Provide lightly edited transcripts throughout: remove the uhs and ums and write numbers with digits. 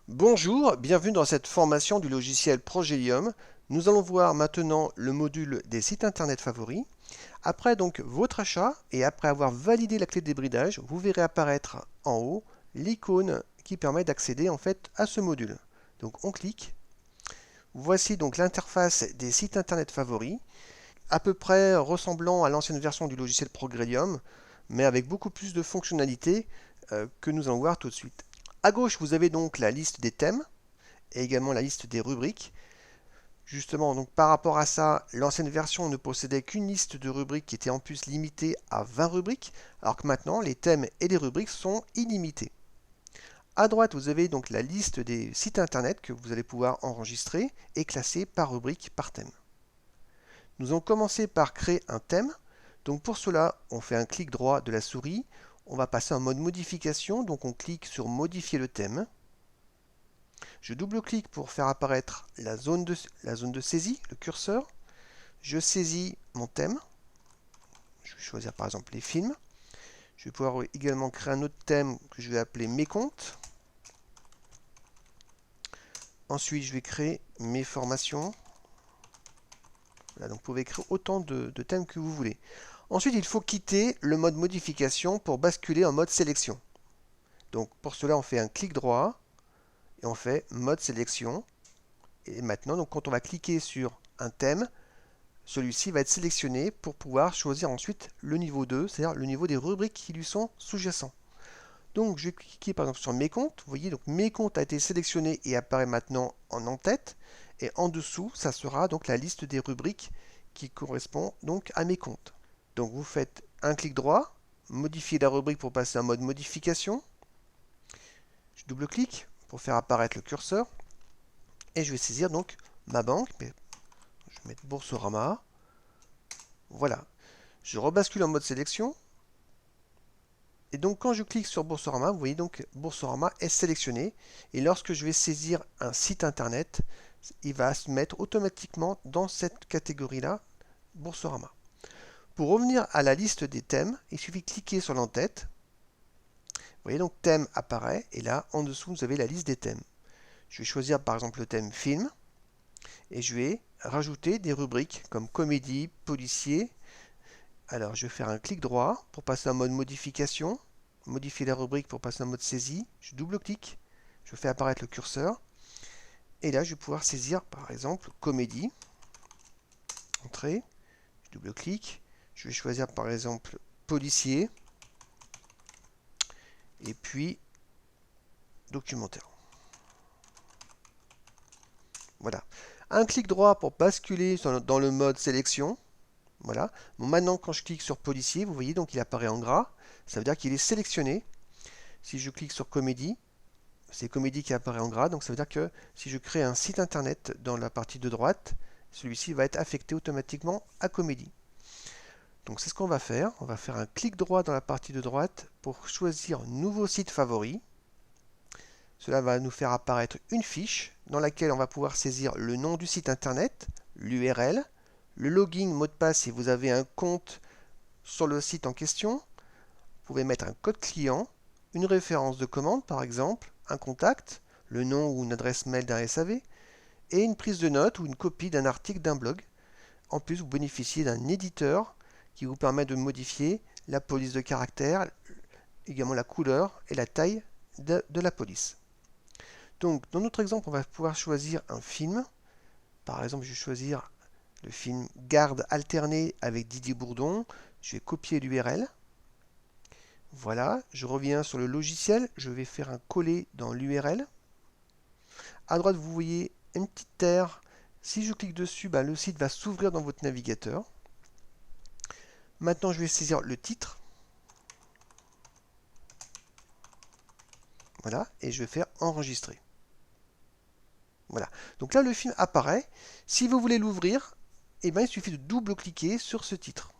Bonjour, bienvenue dans cette formation du logiciel Progelium. Nous allons voir maintenant le module des sites internet favoris. Après donc votre achat et après avoir validé la clé de débridage, vous verrez apparaître en haut l'icône qui permet d'accéder en fait à ce module. Donc on clique. Voici donc l'interface des sites internet favoris, à peu près ressemblant à l'ancienne version du logiciel Progrelium, mais avec beaucoup plus de fonctionnalités que nous allons voir tout de suite. À gauche, vous avez donc la liste des thèmes et également la liste des rubriques. Justement, donc par rapport à ça, l'ancienne version ne possédait qu'une liste de rubriques qui était en plus limitée à 20 rubriques, alors que maintenant les thèmes et les rubriques sont illimités. À droite, vous avez donc la liste des sites internet que vous allez pouvoir enregistrer et classer par rubrique, par thème. Nous allons commencer par créer un thème. Donc pour cela, on fait un clic droit de la souris. On va passer en mode modification, donc on clique sur modifier le thème. Je double-clique pour faire apparaître la zone de saisie, le curseur. Je saisis mon thème. Je vais choisir par exemple les films. Je vais pouvoir également créer un autre thème que je vais appeler mes comptes. Ensuite, je vais créer mes formations. Voilà, donc vous pouvez créer autant de thèmes que vous voulez. Ensuite, il faut quitter le mode modification pour basculer en mode sélection. Donc pour cela, on fait un clic droit et on fait mode sélection. Et maintenant, donc, quand on va cliquer sur un thème, celui-ci va être sélectionné pour pouvoir choisir ensuite le niveau 2, c'est-à-dire le niveau des rubriques qui lui sont sous-jacents. Donc je vais cliquer par exemple sur mes comptes. Vous voyez, donc mes comptes a été sélectionné et apparaît maintenant en en-tête. Et en dessous, ça sera donc la liste des rubriques qui correspond donc à mes comptes. Donc vous faites un clic droit, modifier la rubrique pour passer en mode modification. Je double-clique pour faire apparaître le curseur. Et je vais saisir donc ma banque. Je vais mettre Boursorama. Voilà. Je rebascule en mode sélection. Et donc quand je clique sur Boursorama, vous voyez donc Boursorama est sélectionné. Et lorsque je vais saisir un site internet, il va se mettre automatiquement dans cette catégorie-là, Boursorama. Pour revenir à la liste des thèmes, il suffit de cliquer sur l'entête. Vous voyez donc thème apparaît et là en dessous vous avez la liste des thèmes. Je vais choisir par exemple le thème film et je vais rajouter des rubriques comme comédie, policier. Alors je vais faire un clic droit pour passer en mode modification, modifier la rubrique pour passer en mode saisie. Je double-clique, je fais apparaître le curseur et là je vais pouvoir saisir par exemple comédie, entrée, je double-clique, je vais choisir par exemple policier et puis documentaire. Voilà. Un clic droit pour basculer dans le mode sélection. Voilà. Bon, maintenant, quand je clique sur policier, vous voyez donc il apparaît en gras. Ça veut dire qu'il est sélectionné. Si je clique sur comédie, c'est comédie qui apparaît en gras. Donc ça veut dire que si je crée un site internet dans la partie de droite, celui-ci va être affecté automatiquement à comédie. Donc c'est ce qu'on va faire. On va faire un clic droit dans la partie de droite pour choisir nouveau site favori. Cela va nous faire apparaître une fiche dans laquelle on va pouvoir saisir le nom du site internet, l'URL, le login, mot de passe si vous avez un compte sur le site en question. Vous pouvez mettre un code client, une référence de commande par exemple, un contact, le nom ou une adresse mail d'un SAV, et une prise de notes ou une copie d'un article d'un blog. En plus, vous bénéficiez d'un éditeur qui vous permet de modifier la police de caractère, également la couleur et la taille de la police. Donc, dans notre exemple, on va pouvoir choisir un film. Par exemple, je vais choisir le film Garde alternée avec Didier Bourdon. Je vais copier l'URL. Voilà, je reviens sur le logiciel. Je vais faire un coller dans l'URL. À droite, vous voyez une petite terre. Si je clique dessus, le site va s'ouvrir dans votre navigateur. Maintenant, je vais saisir le titre. Voilà, et je vais faire enregistrer. Voilà. Donc là, le film apparaît. Si vous voulez l'ouvrir, il suffit de double-cliquer sur ce titre.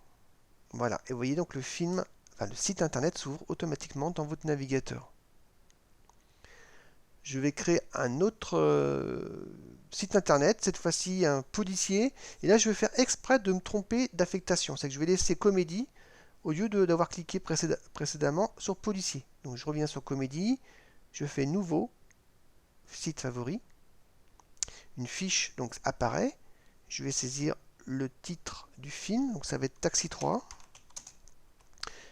Voilà. Et vous voyez donc le film, le site internet s'ouvre automatiquement dans votre navigateur. Je vais créer un autre site internet, cette fois-ci un policier. Et là, je vais faire exprès de me tromper d'affectation. C'est que je vais laisser comédie au lieu d'avoir cliqué précédemment sur policier. Donc je reviens sur comédie, je fais nouveau, site favori. Une fiche donc apparaît. Je vais saisir le titre du film, donc ça va être Taxi 3.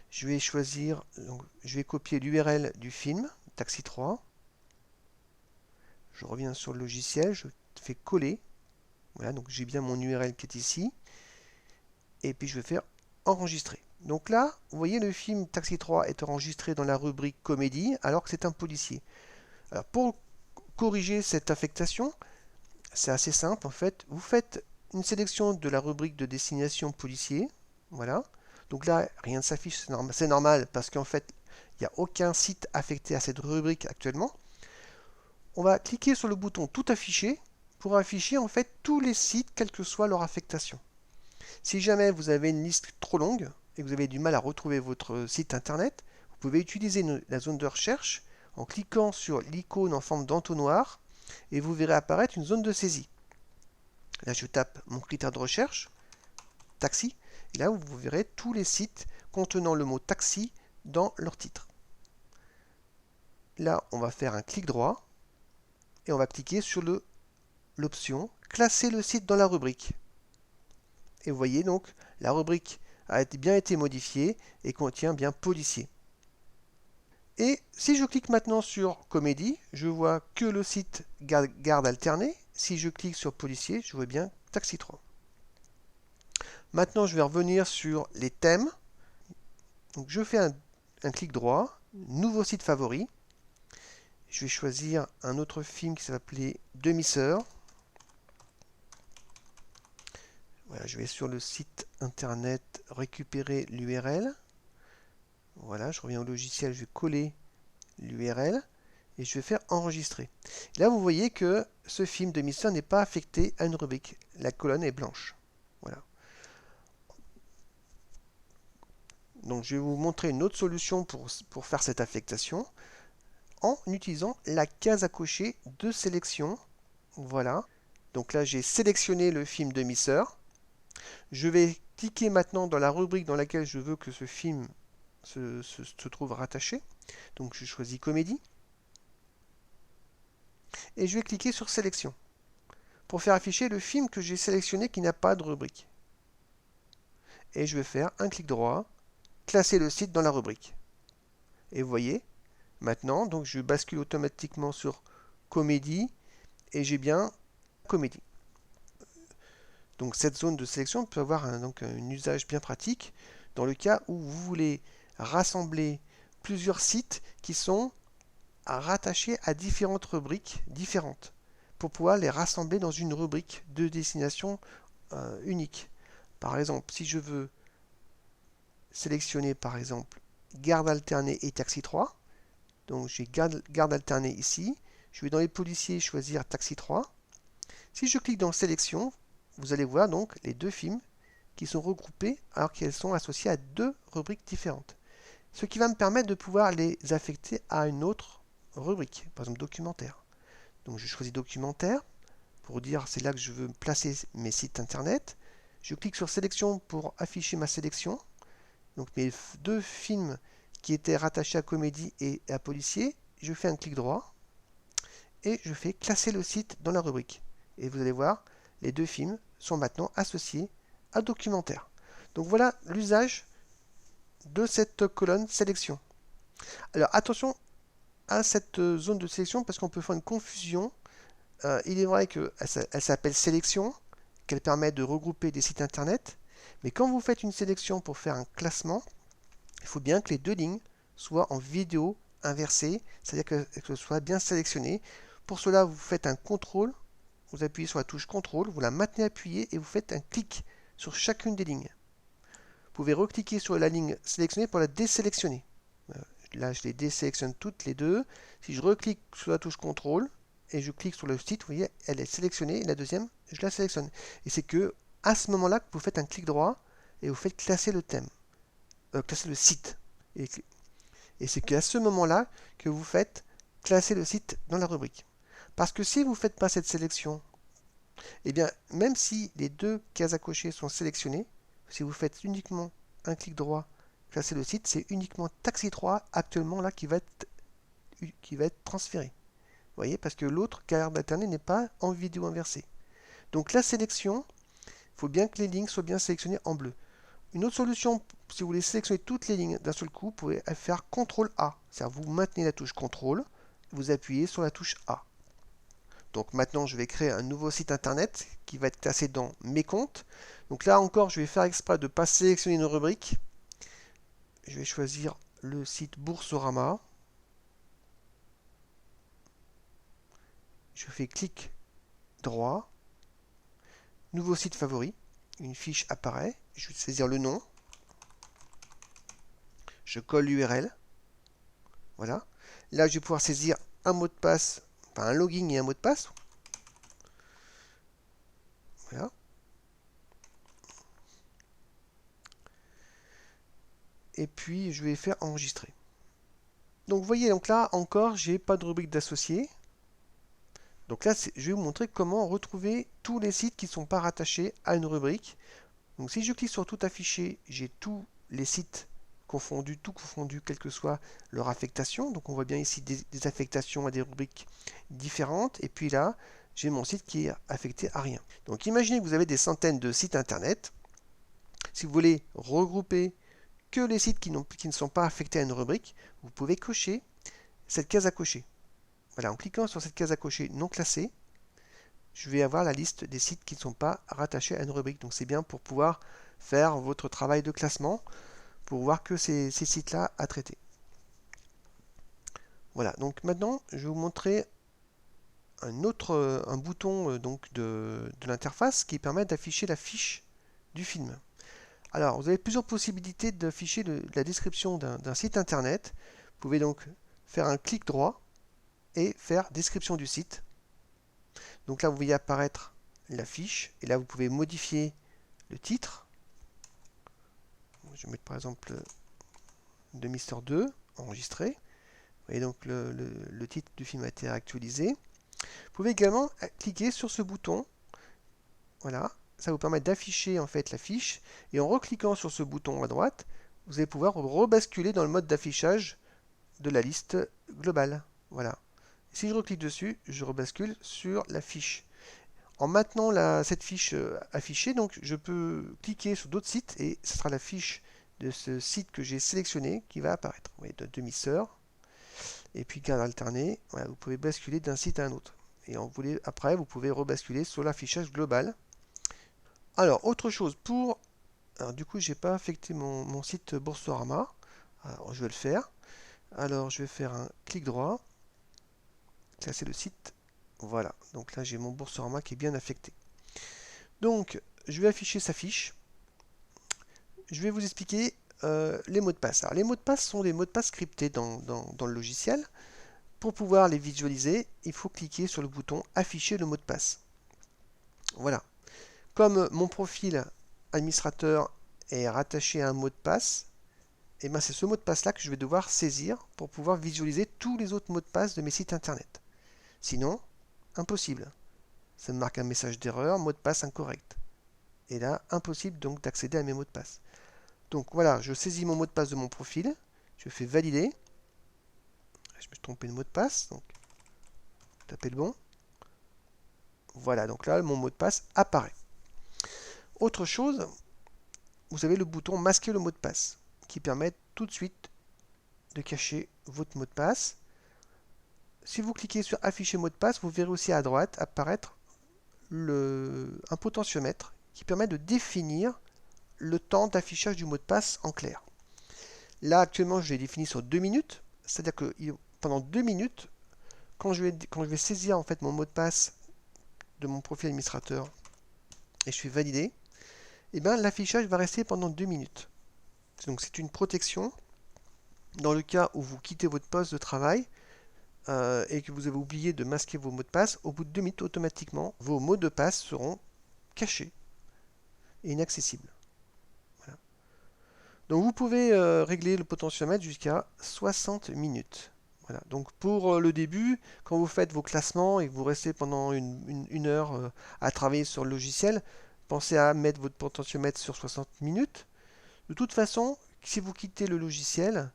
Je vais choisir, donc, je vais copier l'URL du film, Taxi 3. Je reviens sur le logiciel, je fais coller. Voilà, donc j'ai bien mon URL qui est ici. Et puis je vais faire enregistrer. Donc là, vous voyez, le film Taxi 3 est enregistré dans la rubrique comédie, alors que c'est un policier. Alors pour corriger cette affectation, c'est assez simple en fait. Vous faites une sélection de la rubrique de destination policier. Voilà. Donc là, rien ne s'affiche, c'est normal parce qu'en fait, il n'y a aucun site affecté à cette rubrique actuellement. On va cliquer sur le bouton Tout afficher pour afficher en fait tous les sites, quelle que soit leur affectation. Si jamais vous avez une liste trop longue et que vous avez du mal à retrouver votre site internet, vous pouvez utiliser la zone de recherche en cliquant sur l'icône en forme d'entonnoir et vous verrez apparaître une zone de saisie. Là, je tape mon critère de recherche, taxi, et là, vous verrez tous les sites contenant le mot taxi dans leur titre. Là, on va faire un clic droit et on va cliquer sur l'option classer le site dans la rubrique. Et vous voyez donc, la rubrique a bien été modifiée et contient bien policier. Et si je clique maintenant sur comédie, je vois que le site garde alternée. Si je clique sur policier, je vois bien Taxi 3. Maintenant, je vais revenir sur les thèmes. Donc, je fais un clic droit, nouveau site favori. Je vais choisir un autre film qui s'appelait Demi-sœur. Voilà, je vais sur le site internet récupérer l'URL. Voilà, je reviens au logiciel, je vais coller l'URL et je vais faire enregistrer. Et là, vous voyez que ce film Demi-sœur n'est pas affecté à une rubrique. La colonne est blanche. Voilà. Donc, je vais vous montrer une autre solution pour faire cette affectation en utilisant la case à cocher de sélection. Voilà. Donc là, j'ai sélectionné le film Demi-sœur. Je vais cliquer maintenant dans la rubrique dans laquelle je veux que ce film se trouve rattaché. Donc je choisis comédie. Et je vais cliquer sur sélection pour faire afficher le film que j'ai sélectionné qui n'a pas de rubrique. Et je vais faire un clic droit, classer le site dans la rubrique. Et vous voyez, maintenant, donc je bascule automatiquement sur comédie et j'ai bien comédie. Donc cette zone de sélection peut avoir un usage bien pratique dans le cas où vous voulez rassembler plusieurs sites qui sont rattachés à différentes rubriques différentes pour pouvoir les rassembler dans une rubrique de destination unique. Par exemple, si je veux sélectionner par exemple garde alternée et taxi 3, donc j'ai garde alternée ici, je vais dans les policiers choisir taxi 3. Si je clique dans sélection, vous allez voir donc les deux films qui sont regroupés alors qu'elles sont associées à deux rubriques différentes. Ce qui va me permettre de pouvoir les affecter à une autre rubrique, par exemple documentaire. Donc je choisis documentaire pour dire c'est là que je veux placer mes sites internet. Je clique sur sélection pour afficher ma sélection. Donc mes deux films qui étaient rattachés à comédie et à policier, je fais un clic droit et je fais classer le site dans la rubrique. Et vous allez voir, les deux films sont maintenant associés à documentaire. Donc voilà l'usage de cette colonne sélection. Alors attention à cette zone de sélection parce qu'on peut faire une confusion. Il est vrai qu'elle s'appelle sélection, qu'elle permet de regrouper des sites internet, mais quand vous faites une sélection pour faire un classement, il faut bien que les deux lignes soient en vidéo inversée, c'est-à-dire que ce soit bien sélectionné. Pour cela, vous faites un contrôle, vous appuyez sur la touche contrôle, vous la maintenez appuyée et vous faites un clic sur chacune des lignes. Vous pouvez recliquer sur la ligne sélectionnée pour la désélectionner. Là, je les désélectionne toutes les deux. Si je reclique sur la touche contrôle et je clique sur le site, vous voyez, elle est sélectionnée. Et la deuxième, je la sélectionne. Et c'est que à ce moment-là que vous faites un clic droit et vous faites classer le thème, classer le site. Et c'est qu'à ce moment-là que vous faites classer le site dans la rubrique. Parce que si vous ne faites pas cette sélection, eh bien, même si les deux cases à cocher sont sélectionnées, si vous faites uniquement un clic droit, classer le site, c'est uniquement Taxi 3 actuellement là qui va être transféré. voyez, parce que l'autre carte alternée n'est pas en vidéo inversée. Donc la sélection, il faut bien que les lignes soient bien sélectionnées en bleu. Une autre solution, si vous voulez sélectionner toutes les lignes d'un seul coup, vous pouvez faire CTRL A. C'est-à-dire vous maintenez la touche CTRL, vous appuyez sur la touche A. Donc maintenant, je vais créer un nouveau site internet qui va être classé dans mes comptes. Donc là encore, je vais faire exprès de ne pas sélectionner une rubrique. Je vais choisir le site Boursorama. Je fais clic droit. Nouveau site favori. Une fiche apparaît. Je vais saisir le nom. Je colle l'URL. Voilà. Là, je vais pouvoir saisir un mot de passe, enfin un login et un mot de passe. Voilà. Et puis, je vais faire enregistrer. Donc, vous voyez, donc là encore, j'ai pas de rubrique d'associé. Donc là, je vais vous montrer comment retrouver tous les sites qui ne sont pas rattachés à une rubrique. Donc, si je clique sur tout afficher, j'ai tous les sites confondus, tout confondu, quelle que soit leur affectation. Donc, on voit bien ici des affectations à des rubriques différentes. Et puis là, j'ai mon site qui est affecté à rien. Donc, imaginez que vous avez des centaines de sites internet. Si vous voulez regrouper que les sites qui ne sont pas affectés à une rubrique, vous pouvez cocher cette case à cocher. Voilà, en cliquant sur cette case à cocher non classée, je vais avoir la liste des sites qui ne sont pas rattachés à une rubrique. Donc c'est bien pour pouvoir faire votre travail de classement, pour voir que ces sites-là à traiter. Voilà, donc maintenant je vais vous montrer un bouton donc de l'interface qui permet d'afficher la fiche du film. Alors, vous avez plusieurs possibilités d'afficher la description d'un site internet. Vous pouvez donc faire un clic droit et faire description du site. Donc là, vous voyez apparaître la fiche. Et là, vous pouvez modifier le titre. Je vais mettre par exemple de Mister 2, enregistré. Vous voyez donc le titre du film a été actualisé. Vous pouvez également cliquer sur ce bouton. Voilà. Ça vous permet d'afficher en fait la fiche. Et en recliquant sur ce bouton à droite, vous allez pouvoir rebasculer dans le mode d'affichage de la liste globale. Voilà. Si je reclique dessus, je rebascule sur la fiche. En maintenant cette fiche affichée, donc je peux cliquer sur d'autres sites et ce sera la fiche de ce site que j'ai sélectionné qui va apparaître. Vous voyez, de demi-sœur. Et puis garde alternée. Voilà, vous pouvez basculer d'un site à un autre. Et après, vous pouvez rebasculer sur l'affichage global. Alors, autre chose Alors, du coup, j'ai pas affecté mon site Boursorama. Alors, je vais le faire. Alors, je vais faire un clic droit. Classer le site. Voilà. Donc là, j'ai mon Boursorama qui est bien affecté. Donc, je vais afficher sa fiche. Je vais vous expliquer les mots de passe. Alors, les mots de passe sont des mots de passe scriptés dans le logiciel. Pour pouvoir les visualiser, il faut cliquer sur le bouton Afficher le mot de passe. Voilà. Comme mon profil administrateur est rattaché à un mot de passe, et ben c'est ce mot de passe là que je vais devoir saisir pour pouvoir visualiser tous les autres mots de passe de mes sites internet. Sinon, impossible. Ça me marque un message d'erreur, mot de passe incorrect. Et là, impossible donc d'accéder à mes mots de passe. Donc voilà, je saisis mon mot de passe de mon profil, je fais valider. Je me suis trompé de mot de passe, donc tapez le bon. Voilà, donc là, mon mot de passe apparaît. Autre chose, vous avez le bouton masquer le mot de passe qui permet tout de suite de cacher votre mot de passe. Si vous cliquez sur afficher mot de passe, vous verrez aussi à droite apparaître un potentiomètre qui permet de définir le temps d'affichage du mot de passe en clair. Là actuellement je l'ai défini sur 2 minutes, c'est-à-dire que pendant 2 minutes, quand je vais saisir en fait mon mot de passe de mon profil administrateur et je fais valider, et bien l'affichage va rester pendant 2 minutes. Donc c'est une protection dans le cas où vous quittez votre poste de travail et que vous avez oublié de masquer vos mots de passe. Au bout de 2 minutes, automatiquement, vos mots de passe seront cachés et inaccessibles. Voilà. Donc vous pouvez régler le potentiomètre jusqu'à 60 minutes. Voilà. Donc pour le début, quand vous faites vos classements et que vous restez pendant une heure à travailler sur le logiciel, pensez à mettre votre potentiomètre sur 60 minutes. De toute façon, si vous quittez le logiciel,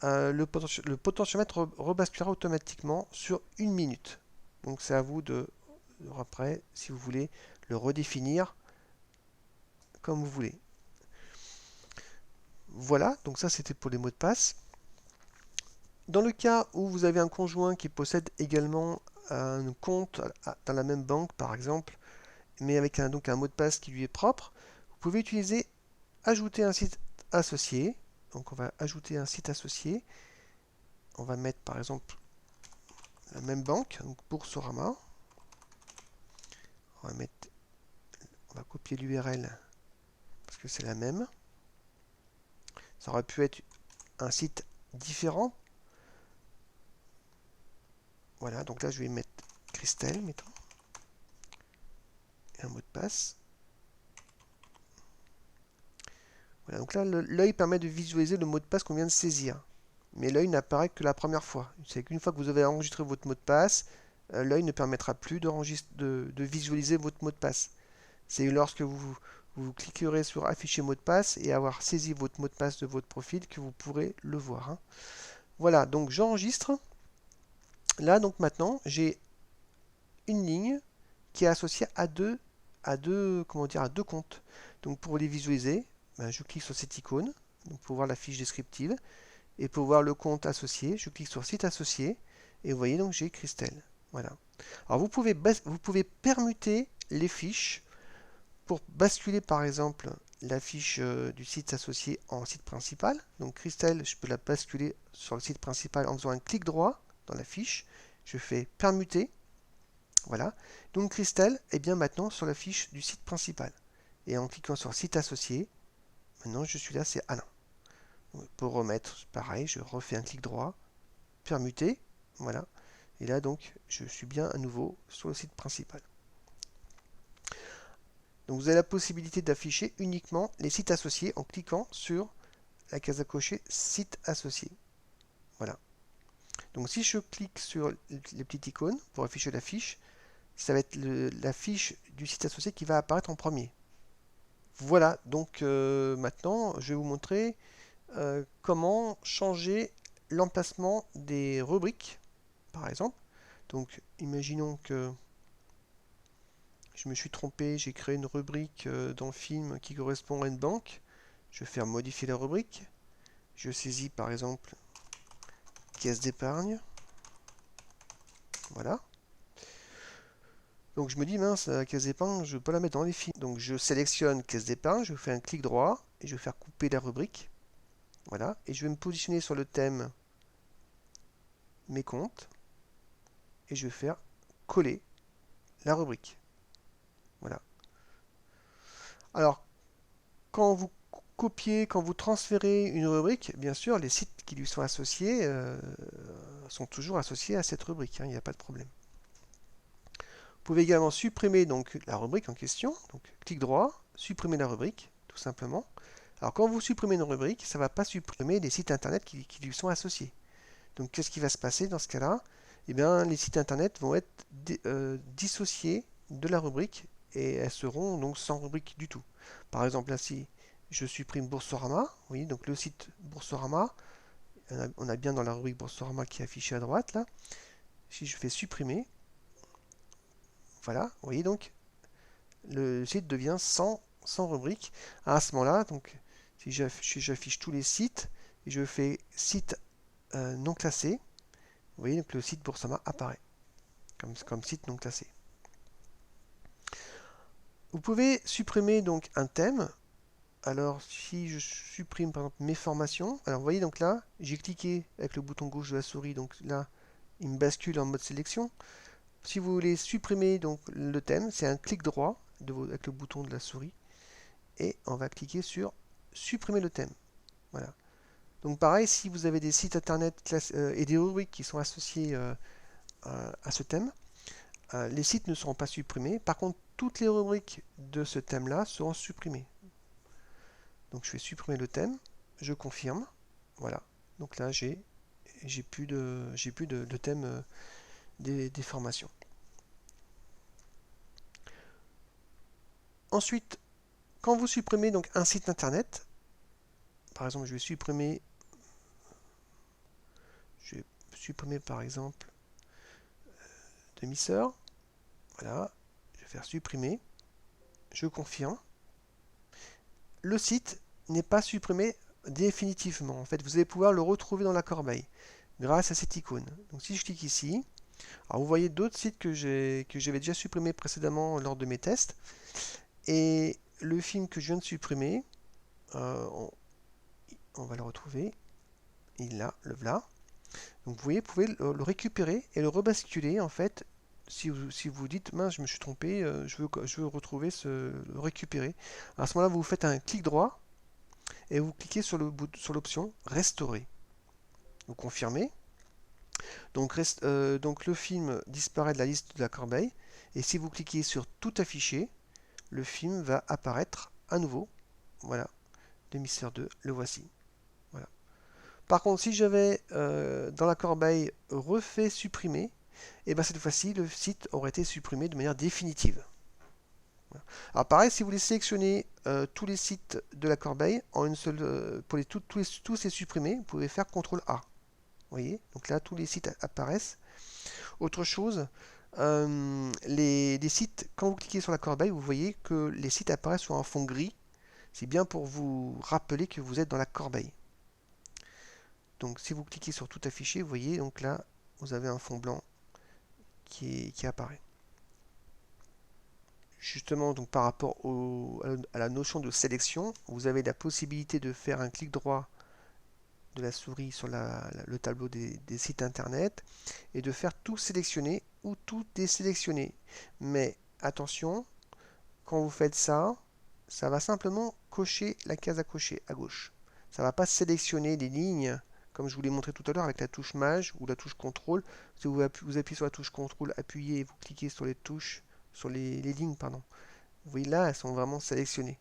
le potentiomètre rebasculera automatiquement sur 1 minute. Donc c'est à vous de, après, si vous voulez, le redéfinir comme vous voulez. Voilà, donc ça c'était pour les mots de passe. Dans le cas où vous avez un conjoint qui possède également un compte dans la même banque, par exemple, mais avec donc un mot de passe qui lui est propre, vous pouvez utiliser ajouter un site associé. Donc on va ajouter un site associé. On va mettre par exemple la même banque, donc Boursorama. On va copier l'URL parce que c'est la même. Ça aurait pu être un site différent. Voilà, donc là je vais mettre Christelle, mettons, et un mot de passe. Voilà, donc là l'œil permet de visualiser le mot de passe qu'on vient de saisir. Mais l'œil n'apparaît que la première fois. C'est qu'une fois que vous avez enregistré votre mot de passe, l'œil ne permettra plus de visualiser votre mot de passe. C'est lorsque vous cliquerez sur afficher mot de passe et avoir saisi votre mot de passe de votre profil que vous pourrez le voir, hein. Voilà, donc j'enregistre. Là, donc maintenant, j'ai une ligne qui est associée à comment dire, à deux comptes. Donc pour les visualiser, ben, je clique sur cette icône donc pour voir la fiche descriptive. Et pour voir le compte associé, je clique sur site associé. Et vous voyez donc j'ai Christelle. Voilà. Alors vous pouvez permuter les fiches pour basculer par exemple la fiche du site associé en site principal. Donc Christelle, je peux la basculer sur le site principal en faisant un clic droit dans la fiche. Je fais permuter. Voilà. Donc Christelle est bien maintenant sur la fiche du site principal. Et en cliquant sur site associé, maintenant je suis là, c'est Alain. Pour remettre, pareil, je refais un clic droit, permuter, voilà. Et là donc, je suis bien à nouveau sur le site principal. Donc vous avez la possibilité d'afficher uniquement les sites associés en cliquant sur la case à cocher site associé. Voilà. Donc si je clique sur les petites icônes pour afficher la fiche, ça va être la fiche du site associé qui va apparaître en premier. Voilà, donc maintenant je vais vous montrer comment changer l'emplacement des rubriques, par exemple. Donc imaginons que je me suis trompé, j'ai créé une rubrique dans le film qui correspond à une banque. Je vais faire modifier la rubrique. Je saisis par exemple caisse d'épargne. Voilà. Donc je me dis, mince, la caisse d'épargne, je ne veux pas la mettre dans les films. Donc je sélectionne caisse d'épargne, je fais un clic droit et je vais faire couper la rubrique. Voilà. Et je vais me positionner sur le thème mes comptes. Et je vais faire coller la rubrique. Voilà. Alors, quand vous copiez, quand vous transférez une rubrique, bien sûr, les sites qui lui sont associés sont toujours associés à cette rubrique, hein, il n'y a pas de problème. Vous pouvez également supprimer donc la rubrique en question. Donc, clic droit, supprimer la rubrique, tout simplement. Alors, quand vous supprimez une rubrique, ça ne va pas supprimer les sites internet qui lui sont associés. Donc, qu'est-ce qui va se passer dans ce cas-là? Eh bien, les sites internet vont être dissociés de la rubrique et elles seront donc sans rubrique du tout. Par exemple, là, si je supprime Boursorama, oui, donc le site Boursorama, on a bien dans la rubrique Boursorama qui est affichée à droite, là. Si je fais supprimer, voilà, vous voyez donc, le site devient sans rubrique. À ce moment-là, donc, si j'affiche tous les sites et je fais site non classé, vous voyez donc le site Boursorama apparaît comme site non classé. Vous pouvez supprimer donc un thème. Alors si je supprime par exemple mes formations, alors vous voyez donc là, j'ai cliqué avec le bouton gauche de la souris, donc là il me bascule en mode sélection. Si vous voulez supprimer donc le thème, c'est un clic droit avec le bouton de la souris et on va cliquer sur supprimer le thème. Voilà. Donc pareil, si vous avez des sites internet et des rubriques qui sont associés à ce thème, les sites ne seront pas supprimés. Par contre, toutes les rubriques de ce thème-là seront supprimées. Donc je vais supprimer le thème, je confirme. Voilà. Donc là, j'ai plus de thème des formations. Ensuite, quand vous supprimez donc un site internet, par exemple, je vais supprimer supprimer par exemple demi-sœur. Voilà, je vais faire supprimer. Je confirme. Le site n'est pas supprimé définitivement. En fait, vous allez pouvoir le retrouver dans la corbeille grâce à cette icône. Donc si je clique ici, alors vous voyez d'autres sites que j'avais déjà supprimés précédemment lors de mes tests. Et le film que je viens de supprimer, on va le retrouver. Il là, le voilà. Donc vous voyez, vous pouvez le récupérer et le rebasculer en fait. Si vous dites, mince, je me suis trompé, je veux retrouver le récupérer. À ce moment-là, vous faites un clic droit et vous cliquez sur l'option restaurer. Vous confirmez. Donc le film disparaît de la liste de la corbeille. Et si vous cliquez sur tout afficher, le film va apparaître à nouveau. Voilà, Demi-sœur 2, le voici. Voilà. Par contre, si j'avais dans la corbeille refait supprimer, et bien cette fois-ci, le site aurait été supprimé de manière définitive. Voilà. Alors pareil, si vous voulez sélectionner tous les sites de la corbeille en une seule, pour tous les supprimer, vous pouvez faire CTRL A. Vous voyez, donc là tous les sites apparaissent. Autre chose, les sites, quand vous cliquez sur la corbeille, vous voyez que les sites apparaissent sur un fond gris. C'est bien pour vous rappeler que vous êtes dans la corbeille. Donc si vous cliquez sur tout afficher, vous voyez, donc là, vous avez un fond blanc qui apparaît. Justement, donc par rapport à la notion de sélection, vous avez la possibilité de faire un clic droit de la souris sur le tableau des sites internet et de faire tout sélectionner ou tout désélectionner. Mais attention, quand vous faites ça, ça va simplement cocher la case à cocher à gauche. Ça ne va pas sélectionner les lignes comme je vous l'ai montré tout à l'heure avec la touche Maj ou la touche CTRL. Si vous appuyez sur la touche CTRL, appuyez et vous cliquez sur les touches, sur les lignes, pardon. Vous voyez là, elles sont vraiment sélectionnées.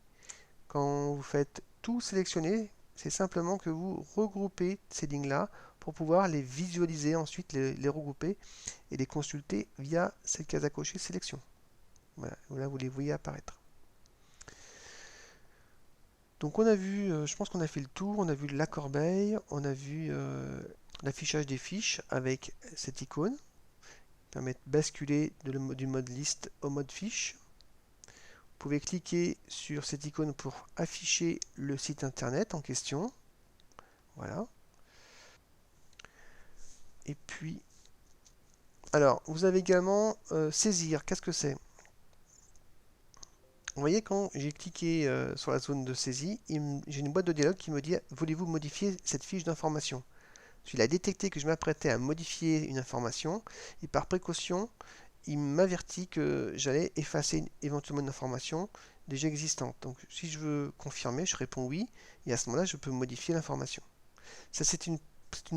Quand vous faites tout sélectionner, c'est simplement que vous regroupez ces lignes-là pour pouvoir les visualiser ensuite, les regrouper et les consulter via cette case à cocher sélection. Voilà, là vous les voyez apparaître. Donc on a vu, je pense qu'on a fait le tour, on a vu la corbeille, on a vu l'affichage des fiches avec cette icône, qui permet de basculer du mode liste au mode fiche. Vous pouvez cliquer sur cette icône pour afficher le site internet en question. Voilà. Et puis, alors, vous avez également saisir. Qu'est-ce que c'est? Vous voyez, quand j'ai cliqué sur la zone de saisie, j'ai une boîte de dialogue qui me dit voulez-vous modifier cette fiche d'information? Il a détecté que je m'apprêtais à modifier une information et par précaution, il m'avertit que j'allais effacer éventuellement une information déjà existante. Donc si je veux confirmer, je réponds oui et à ce moment-là, je peux modifier l'information. Ça, c'est une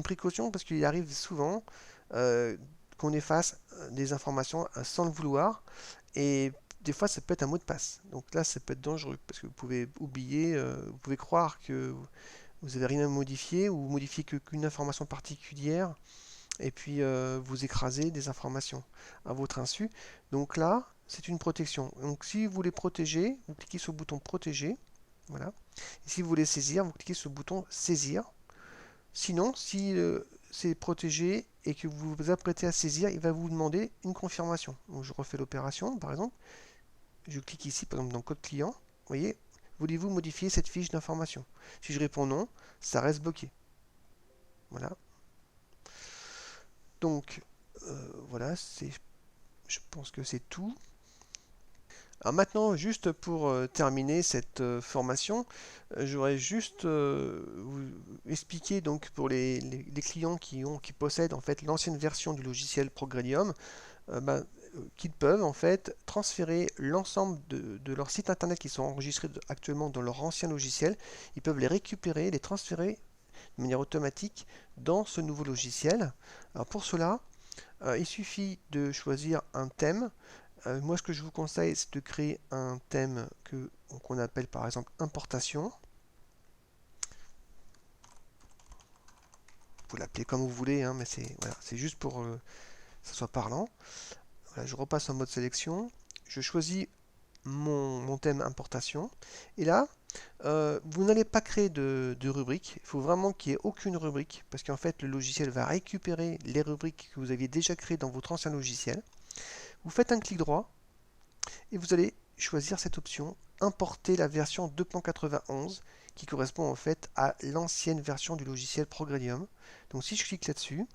précaution parce qu'il arrive souvent qu'on efface des informations sans le vouloir et des fois, ça peut être un mot de passe. Donc là, ça peut être dangereux parce que vous pouvez oublier, vous pouvez croire que vous n'avez rien modifié ou modifier qu'une information particulière et puis vous écrasez des informations à votre insu. Donc là, c'est une protection. Donc si vous voulez protéger, vous cliquez sur le bouton protéger. Voilà. Et si vous voulez saisir, vous cliquez sur le bouton saisir. Sinon, si c'est protégé et que vous vous apprêtez à saisir, il va vous demander une confirmation. Donc je refais l'opération, par exemple. Je clique ici, par exemple, dans code client. Vous voyez, voulez-vous modifier cette fiche d'information? Si je réponds non, ça reste bloqué. Voilà. Donc, voilà, je pense que c'est tout. Alors maintenant, juste pour terminer cette formation, j'aurais juste vous expliquer donc pour les clients qui possèdent en fait l'ancienne version du logiciel Progredium, qu'ils peuvent en fait transférer l'ensemble de leurs sites internet qui sont enregistrés actuellement dans leur ancien logiciel. Ils peuvent les récupérer, les transférer de manière automatique dans ce nouveau logiciel. Alors pour cela, il suffit de choisir un thème. Moi, ce que je vous conseille, c'est de créer un thème qu'on appelle par exemple importation. Vous l'appelez comme vous voulez, hein, mais c'est juste pour que ça soit parlant. Voilà, je repasse en mode sélection. Je choisis mon thème importation. Et là, Vous n'allez pas créer de rubrique. Il faut vraiment qu'il n'y ait aucune rubrique parce qu'en fait, le logiciel va récupérer les rubriques que vous aviez déjà créées dans votre ancien logiciel. Vous faites un clic droit et vous allez choisir cette option importer la version 2.91 qui correspond en fait à l'ancienne version du logiciel Progredium. Donc si je clique là-dessus,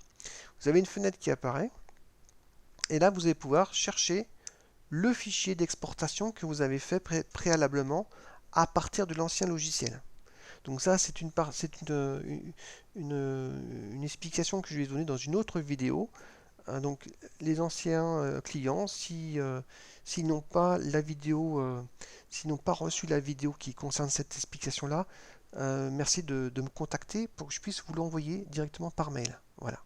vous avez une fenêtre qui apparaît et là vous allez pouvoir chercher le fichier d'exportation que vous avez fait préalablement à partir de l'ancien logiciel. Donc ça c'est une explication que je vais donner dans une autre vidéo. Donc les anciens clients, s'ils n'ont pas la vidéo, s'ils n'ont pas reçu la vidéo qui concerne cette explication-là, merci de me contacter pour que je puisse vous l'envoyer directement par mail. Voilà.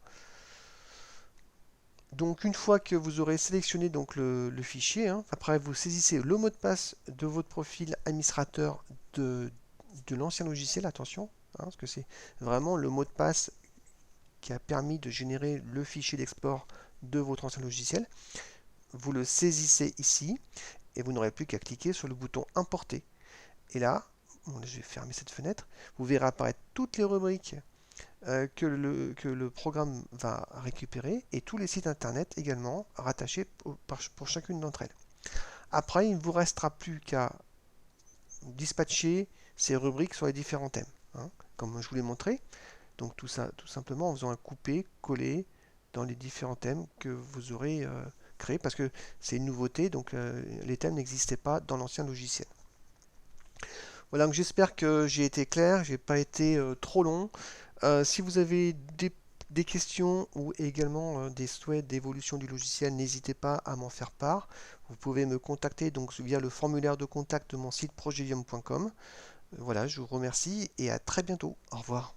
Donc une fois que vous aurez sélectionné donc le fichier, après vous saisissez le mot de passe de votre profil administrateur de l'ancien logiciel, attention, parce que c'est vraiment le mot de passe qui a permis de générer le fichier d'export de votre ancien logiciel. Vous le saisissez ici et vous n'aurez plus qu'à cliquer sur le bouton importer. Et là, je vais fermer cette fenêtre, vous verrez apparaître toutes les rubriques que le programme va récupérer et tous les sites internet également rattachés pour chacune d'entre elles. Après, il ne vous restera plus qu'à dispatcher ces rubriques sur les différents thèmes, comme je vous l'ai montré. Donc tout ça, tout simplement en faisant un coupé-coller dans les différents thèmes que vous aurez créés, parce que c'est une nouveauté, donc les thèmes n'existaient pas dans l'ancien logiciel. Voilà, donc j'espère que j'ai été clair, j'ai pas été trop long. Si vous avez des questions ou également des souhaits d'évolution du logiciel, n'hésitez pas à m'en faire part. Vous pouvez me contacter donc via le formulaire de contact de mon site progedium.com. Voilà, je vous remercie et à très bientôt. Au revoir.